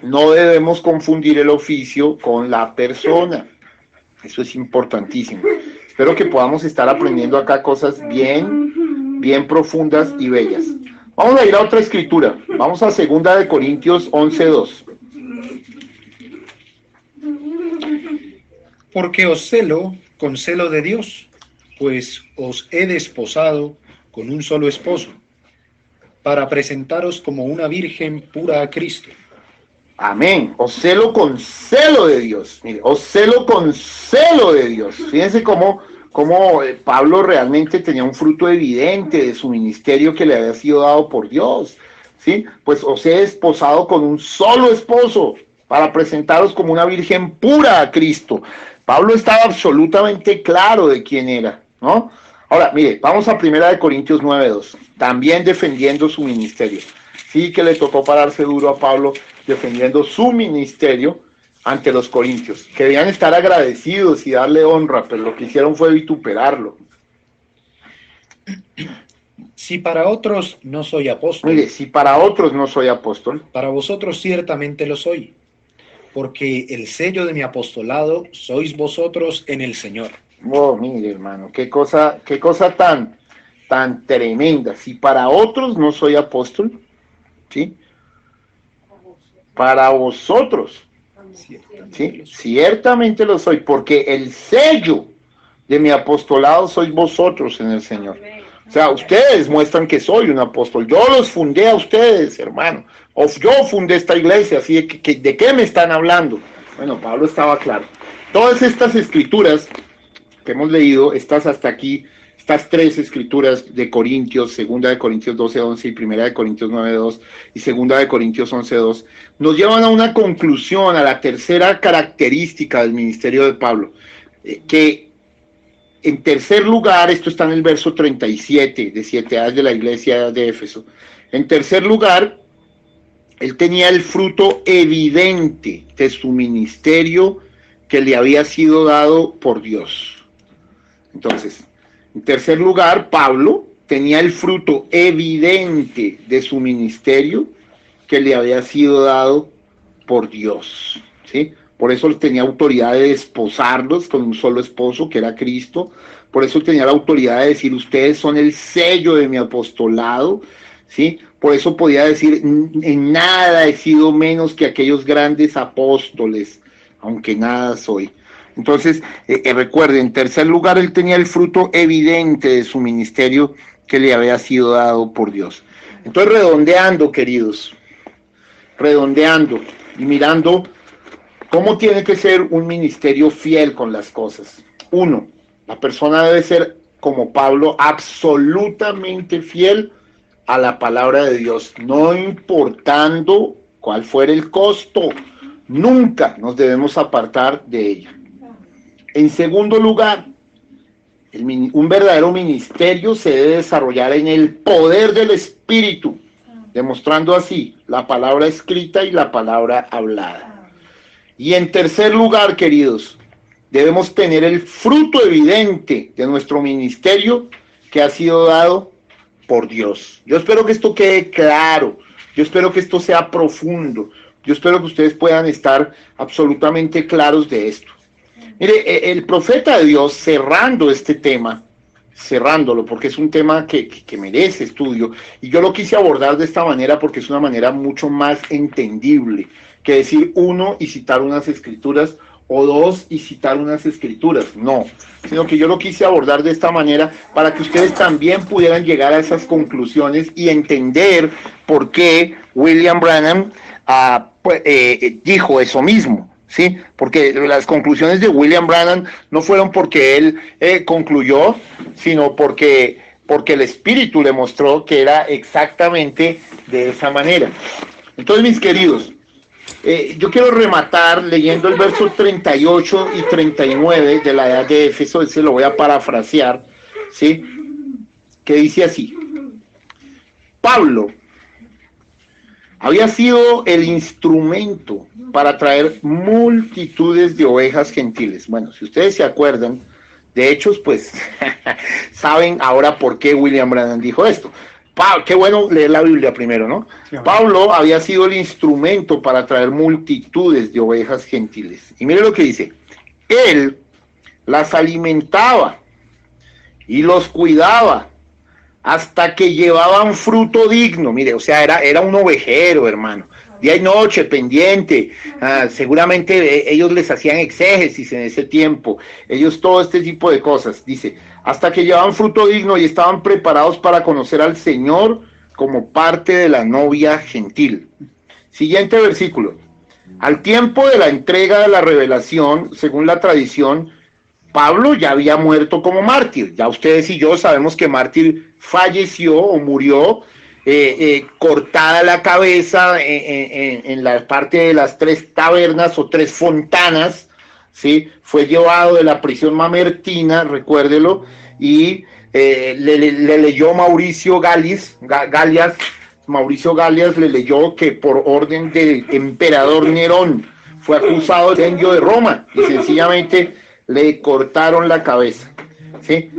no debemos confundir el oficio con la persona. Eso es importantísimo. Espero que podamos estar aprendiendo acá cosas bien bien profundas y bellas. Vamos a ir a otra escritura. Vamos a 2 Corintios 11:2. Porque os celo con celo de Dios, pues os he desposado con un solo esposo, para presentaros como una virgen pura a Cristo. Amén. Os celo con celo de Dios. Mire, os celo con celo de Dios. Fíjense cómo Pablo realmente tenía un fruto evidente de su ministerio que le había sido dado por Dios. ¿Sí? Pues os he desposado con un solo esposo para presentaros como una virgen pura a Cristo. Pablo estaba absolutamente claro de quién era, ¿no? Ahora, mire, vamos a 1 Corintios 9:2, también defendiendo su ministerio. Sí que le tocó pararse duro a Pablo defendiendo su ministerio ante los corintios, que debían estar agradecidos y darle honra, pero lo que hicieron fue vituperarlo. Si para otros no soy apóstol, Mire, si para otros no soy apóstol, para vosotros ciertamente lo soy, porque el sello de mi apostolado sois vosotros en el Señor. oh, mire, hermano, qué cosa tan tremenda. Si para otros no soy apóstol, ¿sí? Para vosotros, ¿sí? Ciertamente lo soy, porque el sello de mi apostolado sois vosotros en el Señor. O sea, ustedes muestran que soy un apóstol. Yo los fundé a ustedes, hermano. O yo fundé esta iglesia, así ¿de qué me están hablando? Bueno, Pablo estaba claro. Todas estas escrituras que hemos leído, estas hasta aquí, estas tres escrituras de Corintios, 2 Corintios 12:11 y 1 Corintios 9:2 y 2 Corintios 11:2, nos llevan a una conclusión, a la tercera característica del ministerio de Pablo, que en tercer lugar, esto está en el verso 37 de 7A de la iglesia de Éfeso. En tercer lugar, él tenía el fruto evidente de su ministerio que le había sido dado por Dios. Entonces, en tercer lugar, Pablo tenía el fruto evidente de su ministerio que le había sido dado por Dios, ¿sí? Por eso tenía autoridad de desposarlos con un solo esposo, que era Cristo. Por eso tenía la autoridad de decir, ustedes son el sello de mi apostolado, ¿sí? Por eso podía decir, en nada he sido menos que aquellos grandes apóstoles, aunque nada soy. Entonces, recuerden, en tercer lugar, él tenía el fruto evidente de su ministerio que le había sido dado por Dios. Entonces, redondeando, queridos, redondeando y mirando cómo tiene que ser un ministerio fiel con las cosas. Uno, la persona debe ser, como Pablo, absolutamente fiel a la palabra de Dios, no importando cuál fuera el costo. Nunca nos debemos apartar de ella. En segundo lugar, un verdadero ministerio se debe desarrollar en el poder del Espíritu, demostrando así la palabra escrita y la palabra hablada. Y en tercer lugar, queridos, debemos tener el fruto evidente de nuestro ministerio que ha sido dado por Dios. Yo espero que esto quede claro, yo espero que esto sea profundo, yo espero que ustedes puedan estar absolutamente claros de esto. Mire, el profeta de Dios, cerrando este tema, cerrándolo, porque es un tema que merece estudio, y yo lo quise abordar de esta manera porque es una manera mucho más entendible que decir uno y citar unas escrituras, o dos y citar unas escrituras, no, sino que yo lo quise abordar de esta manera para que ustedes también pudieran llegar a esas conclusiones y entender por qué William Branham dijo eso mismo. Sí, porque las conclusiones de William Branham no fueron porque él concluyó, sino porque el Espíritu le mostró que era exactamente de esa manera. Entonces, mis queridos, yo quiero rematar leyendo el verso 38 y 39 de la edad de Éfeso, ese lo voy a parafrasear, ¿sí? Que dice así: Pablo había sido el instrumento para traer multitudes de ovejas gentiles. Bueno, si ustedes se acuerdan de Hechos, pues saben ahora por qué William Branham dijo esto. Qué bueno leer la Biblia primero, ¿no? Sí, Pablo había sido el instrumento para traer multitudes de ovejas gentiles. Y mire lo que dice: él las alimentaba y los cuidaba hasta que llevaban fruto digno. Mire, o sea, era un ovejero, hermano, día y noche pendiente. Seguramente ellos les hacían exégesis en ese tiempo, ellos todo este tipo de cosas. Dice, hasta que llevaban fruto digno y estaban preparados para conocer al Señor como parte de la novia gentil. Siguiente versículo. Al tiempo de la entrega de la revelación, según la tradición, Pablo ya había muerto como mártir. Ya ustedes y yo sabemos que mártir falleció o murió cortada la cabeza en la parte de las 3 tabernas o 3 fontanas, ¿sí? Fue llevado de la prisión mamertina, recuérdelo, y le leyó Mauricio Galias, le leyó que por orden del emperador Nerón fue acusado de incendio de Roma y sencillamente le cortaron la cabeza, ¿sí?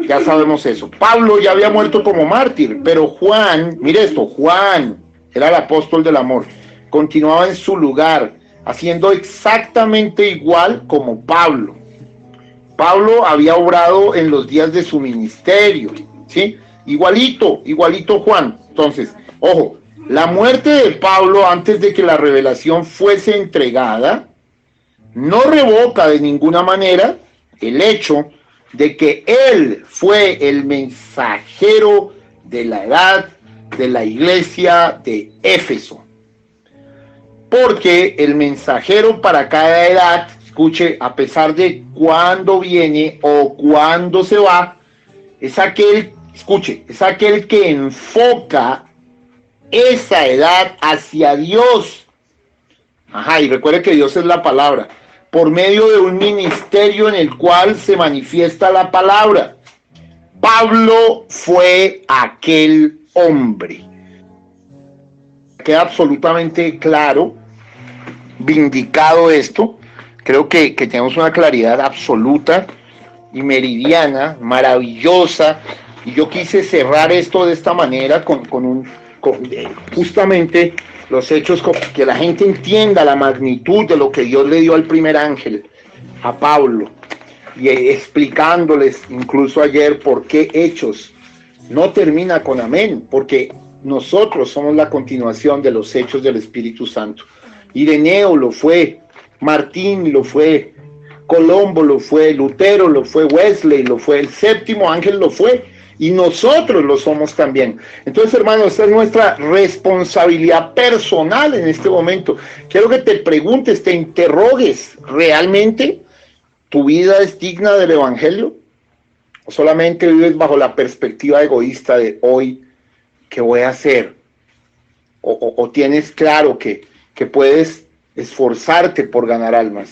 Ya sabemos eso. Pablo ya había muerto como mártir, pero Juan, mire esto, Juan era el apóstol del amor, continuaba en su lugar, haciendo exactamente igual como Pablo. Pablo había obrado en los días de su ministerio, ¿sí? Igualito Juan. Entonces, ojo, la muerte de Pablo antes de que la revelación fuese entregada no revoca de ninguna manera el hecho de que él fue el mensajero de la edad de la iglesia de Éfeso. Porque el mensajero para cada edad, escuche, a pesar de cuándo viene o cuándo se va, es aquel, escuche, es aquel que enfoca esa edad hacia Dios. Ajá, y recuerde que Dios es la palabra, por medio de un ministerio en el cual se manifiesta la palabra. Pablo fue aquel hombre. Queda absolutamente claro, vindicado esto. Creo que tenemos una claridad absoluta y meridiana, maravillosa. Y yo quise cerrar esto de esta manera con justamente los hechos, que la gente entienda la magnitud de lo que Dios le dio al primer ángel, a Pablo, y explicándoles incluso ayer por qué Hechos no termina con amén, porque nosotros somos la continuación de los hechos del Espíritu Santo. Ireneo lo fue, Martín lo fue, Colombo lo fue, Lutero lo fue, Wesley lo fue, el séptimo ángel lo fue, y nosotros lo somos también. Entonces, hermano, esta es nuestra responsabilidad personal en este momento. Quiero que te preguntes, te interrogues, ¿realmente tu vida es digna del Evangelio? ¿O solamente vives bajo la perspectiva egoísta de hoy, qué voy a hacer? ¿O tienes claro que puedes esforzarte por ganar almas?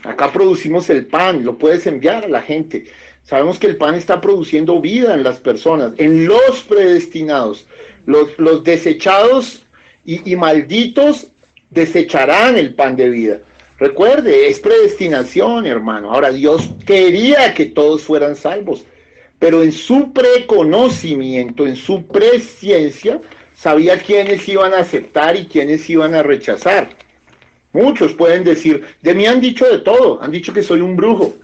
Acá producimos el pan, lo puedes enviar a la gente. Sabemos que el pan está produciendo vida en las personas, en los predestinados. Los desechados y malditos desecharán el pan de vida. Recuerde, es predestinación, hermano. Ahora, Dios quería que todos fueran salvos, pero en su preconocimiento, en su presciencia, sabía quiénes iban a aceptar y quiénes iban a rechazar. Muchos pueden decir, de mí han dicho de todo, han dicho que soy un brujo,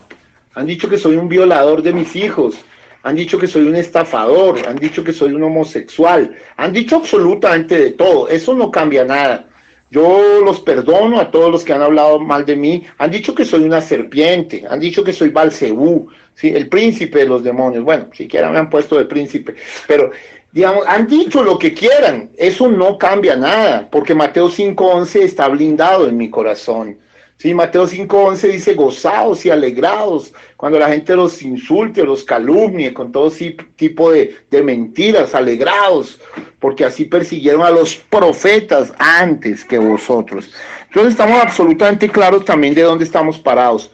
han dicho que soy un violador de mis hijos, han dicho que soy un estafador, han dicho que soy un homosexual, han dicho absolutamente de todo. Eso no cambia nada. Yo los perdono a todos los que han hablado mal de mí. Han dicho que soy una serpiente, han dicho que soy Balcebú, ¿sí? El príncipe de los demonios. Bueno, siquiera me han puesto de príncipe, pero digamos, han dicho lo que quieran. Eso no cambia nada, porque Mateo 5:11 está blindado en mi corazón. Sí, Mateo 5:11 dice, gozaos y alegraos cuando la gente los insulte, los calumnie con todo tipo de mentiras, alegraos, porque así persiguieron a los profetas antes que vosotros. Entonces estamos absolutamente claros también de dónde estamos parados.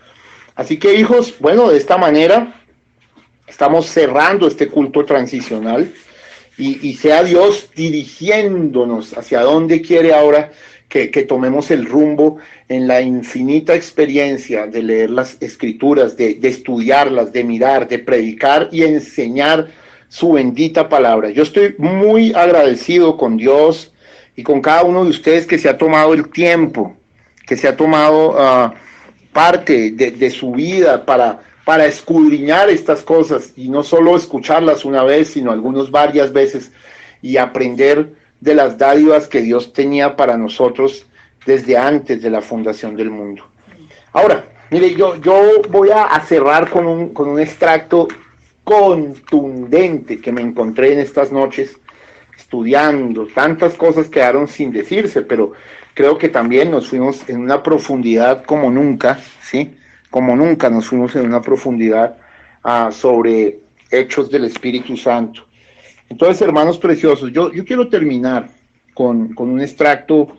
Así que, hijos, bueno, de esta manera estamos cerrando este culto transicional y sea Dios dirigiéndonos hacia dónde quiere ahora que tomemos el rumbo en la infinita experiencia de leer las escrituras, de estudiarlas, de mirar, de predicar y enseñar su bendita palabra. Yo estoy muy agradecido con Dios y con cada uno de ustedes que se ha tomado el tiempo, que se ha tomado parte de su vida para para escudriñar estas cosas y no solo escucharlas una vez, sino algunos varias veces y aprender de las dádivas que Dios tenía para nosotros desde antes de la fundación del mundo. Ahora, mire, yo voy a cerrar con un extracto contundente que me encontré en estas noches estudiando. Tantas cosas quedaron sin decirse, pero creo que también nos fuimos en una profundidad como nunca, ¿sí? Como nunca nos fuimos en una profundidad sobre hechos del Espíritu Santo. Entonces, hermanos preciosos, yo quiero terminar con un extracto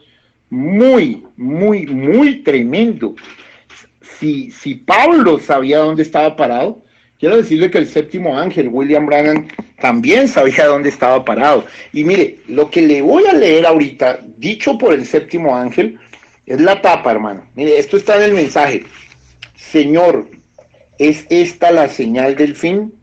muy, muy, muy tremendo. Si Pablo sabía dónde estaba parado, quiero decirle que el séptimo ángel, William Branham, también sabía dónde estaba parado. Y mire, lo que le voy a leer ahorita, dicho por el séptimo ángel, es la tapa, hermano. Mire, esto está en el mensaje. Señor, ¿es esta la señal del fin?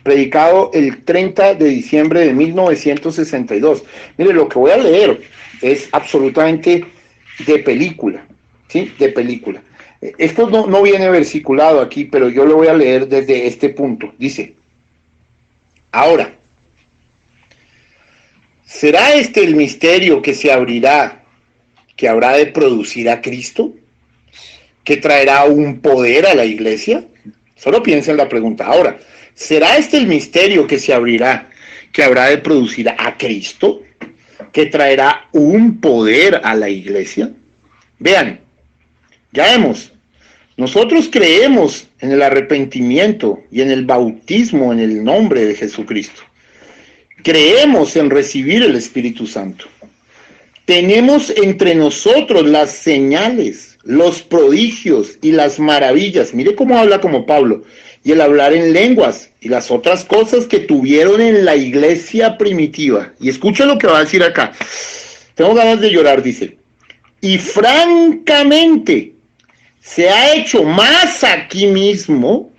Predicado el 30 de diciembre de 1962. Mire, lo que voy a leer es absolutamente de película, ¿sí? De película. Esto no viene versiculado aquí, pero yo lo voy a leer desde este punto. Dice, ahora, ¿será este el misterio que se abrirá, que habrá de producir a Cristo? ¿Que traerá un poder a la iglesia? Solo piensa en la pregunta. Ahora, ¿será este el misterio que se abrirá, que habrá de producir a Cristo? ¿Que traerá un poder a la iglesia? Vean, ya vemos. Nosotros creemos en el arrepentimiento y en el bautismo en el nombre de Jesucristo. Creemos en recibir el Espíritu Santo. Tenemos entre nosotros las señales, los prodigios y las maravillas. Mire cómo habla como Pablo. Y el hablar en lenguas y las otras cosas que tuvieron en la iglesia primitiva. Y escuchen lo que va a decir acá. Tengo ganas de llorar, dice. Y francamente, se ha hecho más aquí mismo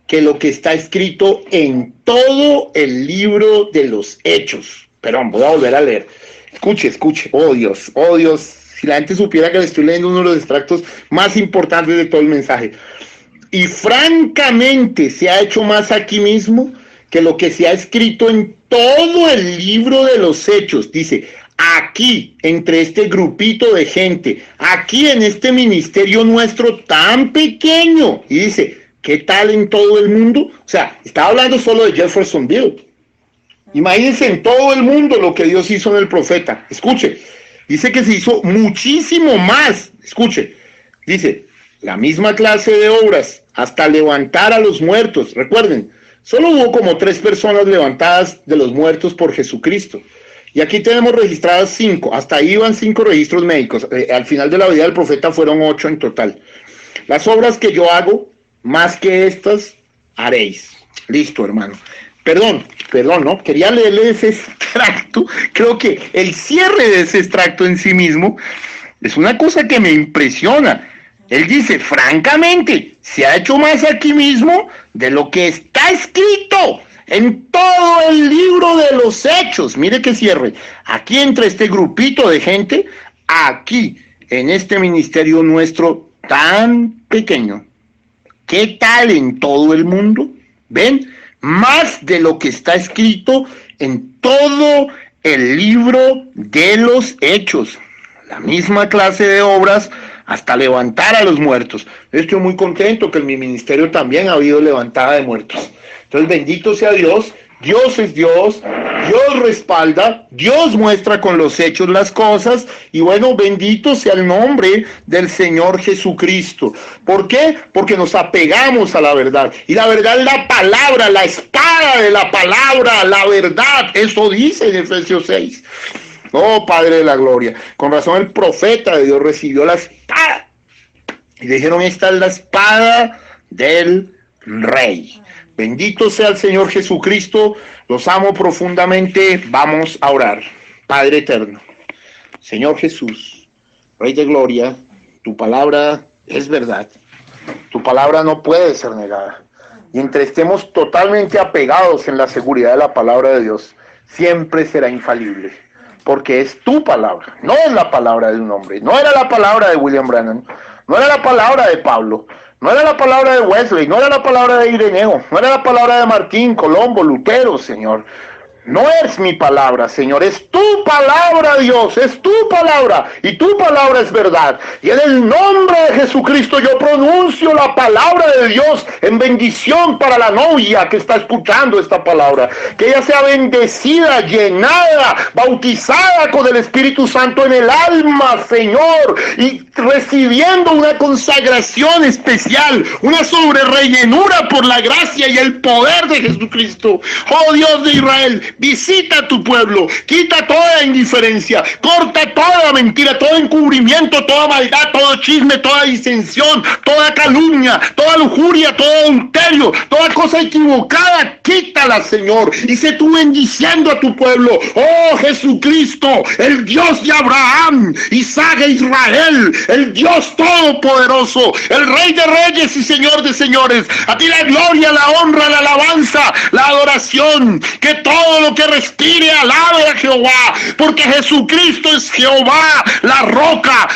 que lo que está escrito en todo el libro de los Hechos. Perdón, voy a volver a leer. Escuche. Oh Dios. Si la gente supiera que le estoy leyendo uno de los extractos más importantes de todo el mensaje. Y francamente se ha hecho más aquí mismo que lo que se ha escrito en todo el libro de los Hechos. Dice, aquí, entre este grupito de gente, aquí en este ministerio nuestro tan pequeño. Y dice, ¿qué tal en todo el mundo? O sea, estaba hablando solo de Jeffersonville. Imagínense en todo el mundo lo que Dios hizo en el profeta. Escuche, dice que se hizo muchísimo más. Escuche, dice, la misma clase de obras, hasta levantar a los muertos. Recuerden, solo hubo como 3 personas levantadas de los muertos por Jesucristo. Y aquí tenemos registradas 5, hasta ahí iban 5 registros médicos. Al final de la vida del profeta fueron 8 en total. Las obras que yo hago, más que estas, haréis. Listo, hermano. Perdón, ¿no? Quería leerle ese extracto. Creo que el cierre de ese extracto en sí mismo es una cosa que me impresiona. Él dice, francamente, se ha hecho más aquí mismo de lo que está escrito en todo el libro de los Hechos. Mire que cierre. Aquí entre este grupito de gente, aquí, en este ministerio nuestro tan pequeño. ¿Qué tal en todo el mundo? ¿Ven? Más de lo que está escrito en todo el libro de los Hechos. La misma clase de obras hasta levantar a los muertos. Estoy muy contento que en mi ministerio también ha habido levantada de muertos. Entonces, bendito sea Dios. Dios es Dios, Dios respalda, Dios muestra con los hechos las cosas, y bueno, bendito sea el nombre del Señor Jesucristo. ¿Por qué? Porque nos apegamos a la verdad, y la verdad es la palabra, la espada de la palabra, la verdad, eso dice en Efesios 6. Oh, Padre de la gloria, con razón el profeta de Dios recibió la espada, y dijeron, esta es la espada del Rey. Bendito sea el Señor Jesucristo, los amo profundamente, vamos a orar. Padre eterno, Señor Jesús, Rey de gloria, tu palabra es verdad, tu palabra no puede ser negada. Y entre estemos totalmente apegados en la seguridad de la palabra de Dios, siempre será infalible, porque es tu palabra, no es la palabra de un hombre, no era la palabra de William Branham, no era la palabra de Pablo, No era la palabra de Wesley, no era la palabra de Ireneo, no era la palabra de Martín, Colombo, Lutero, Señor. No es mi palabra, Señor, es tu palabra, Dios, es tu palabra, y tu palabra es verdad. Y en el nombre de Jesucristo yo pronuncio la palabra de Dios en bendición para la novia que está escuchando esta palabra. Que ella sea bendecida, llenada, bautizada con el Espíritu Santo en el alma, Señor, y recibiendo una consagración especial, una sobrerellenura por la gracia y el poder de Jesucristo. Oh Dios de Israel, visita a tu pueblo, quita toda indiferencia, corta toda la mentira, todo encubrimiento, toda maldad, todo chisme, toda disensión, toda calumnia, toda lujuria, todo adulterio, toda cosa equivocada, quítala, Señor, y sé tú bendiciendo a tu pueblo. Oh Jesucristo, el Dios de Abraham, Isaac e Israel, el Dios todopoderoso, el Rey de reyes y Señor de señores. A ti la gloria, la honra, la alabanza, la adoración, que todo lo que respire alabe a Jehová, porque Jesucristo es Jehová, la roca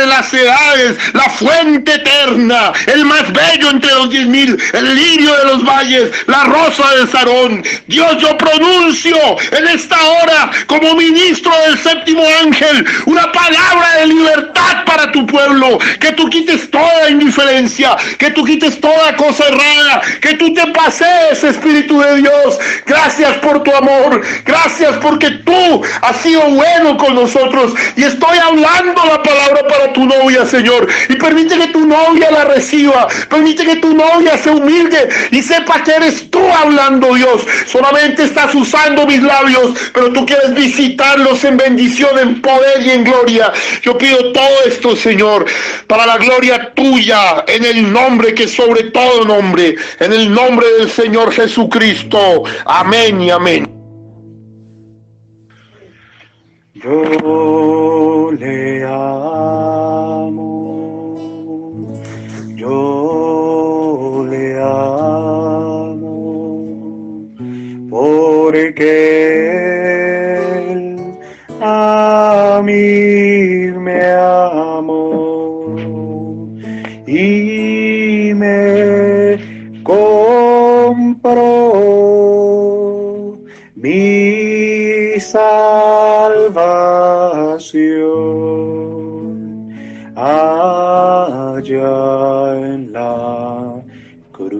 de las edades, la fuente eterna, el más bello entre los 10,000, el lirio de los valles, la rosa de Sarón. Dios, yo pronuncio en esta hora como ministro del séptimo ángel una palabra de libertad para tu pueblo, que tú quites toda indiferencia, que tú quites toda cosa errada, que tú te pasees, Espíritu de Dios. Gracias por tu amor, gracias porque tú has sido bueno con nosotros, y estoy hablando la palabra para tu novia, Señor, y permite que tu novia la reciba, permite que tu novia se humilde y sepa que eres tú hablando, Dios. Solamente estás usando mis labios, pero tú quieres visitarlos en bendición, en poder y en gloria. Yo pido todo esto, Señor, para la gloria tuya, en el nombre que sobre todo nombre, en el nombre del Señor Jesucristo. Amén y amén. Yo le amo, yo le amo, porque Él a mí me amó y me compró mi salvación allá en la cruz.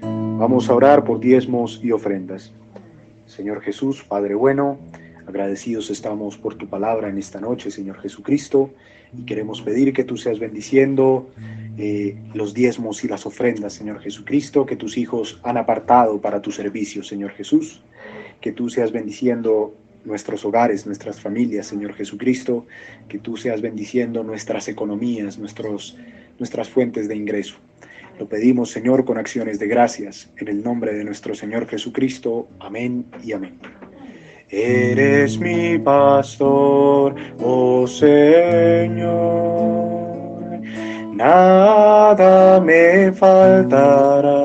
Vamos a orar por diezmos y ofrendas. Señor Jesús, Padre bueno, agradecidos estamos por tu palabra en esta noche, Señor Jesucristo, y queremos pedir que tú seas bendiciendo los diezmos y las ofrendas, Señor Jesucristo, que tus hijos han apartado para tu servicio, Señor Jesús, que tú seas bendiciendo nuestros hogares, nuestras familias, Señor Jesucristo, que tú seas bendiciendo nuestras economías, nuestras fuentes de ingreso. Lo pedimos, Señor, con acciones de gracias, en el nombre de nuestro Señor Jesucristo. Amén y amén. Eres mi pastor, oh Señor, nada me faltará,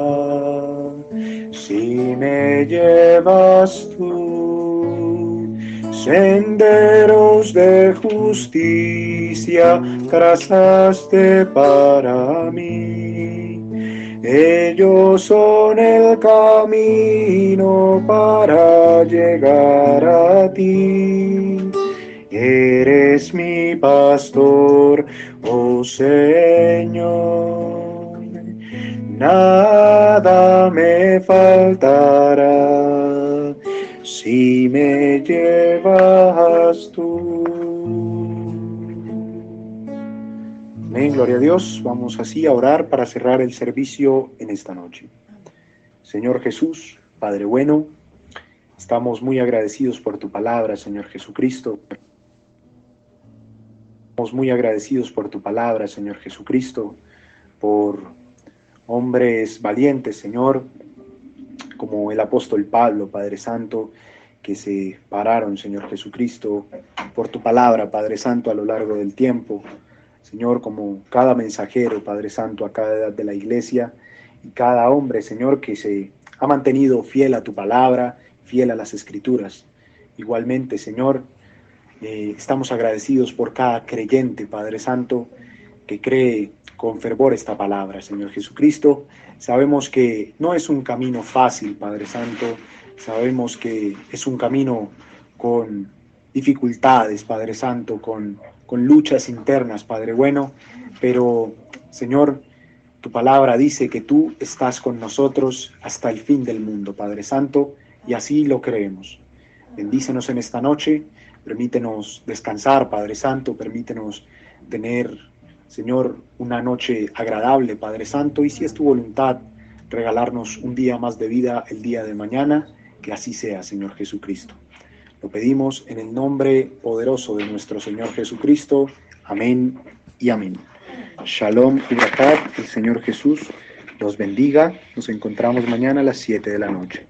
si me llevas tú, senderos de justicia trazaste para mí. Ellos son el camino para llegar a ti. Eres mi pastor, oh Señor, nada me faltará, si me llevas tú. Amén, gloria a Dios. Vamos así a orar para cerrar el servicio en esta noche. Señor Jesús, Padre bueno, estamos muy agradecidos por tu palabra, Señor Jesucristo. Estamos muy agradecidos por tu palabra, Señor Jesucristo, por hombres valientes, Señor, como el apóstol Pablo, Padre Santo, que se pararon, Señor Jesucristo, por tu palabra, Padre Santo, a lo largo del tiempo. Señor, como cada mensajero, Padre Santo, a cada edad de la iglesia, y cada hombre, Señor, que se ha mantenido fiel a tu palabra, fiel a las Escrituras. Igualmente, Señor, Estamos agradecidos por cada creyente, Padre Santo, que cree con fervor esta palabra, Señor Jesucristo. Sabemos que no es un camino fácil, Padre Santo. Sabemos que es un camino con dificultades, Padre Santo, con luchas internas, Padre bueno. Pero, Señor, tu palabra dice que tú estás con nosotros hasta el fin del mundo, Padre Santo, y así lo creemos. Bendícenos en esta noche, permítenos descansar, Padre Santo, permítenos tener, Señor, una noche agradable, Padre Santo, y si es tu voluntad, regalarnos un día más de vida el día de mañana, que así sea, Señor Jesucristo. Lo pedimos en el nombre poderoso de nuestro Señor Jesucristo. Amén y amén. Shalom y Barakat, el Señor Jesús los bendiga. Nos encontramos mañana a las 7 de la noche.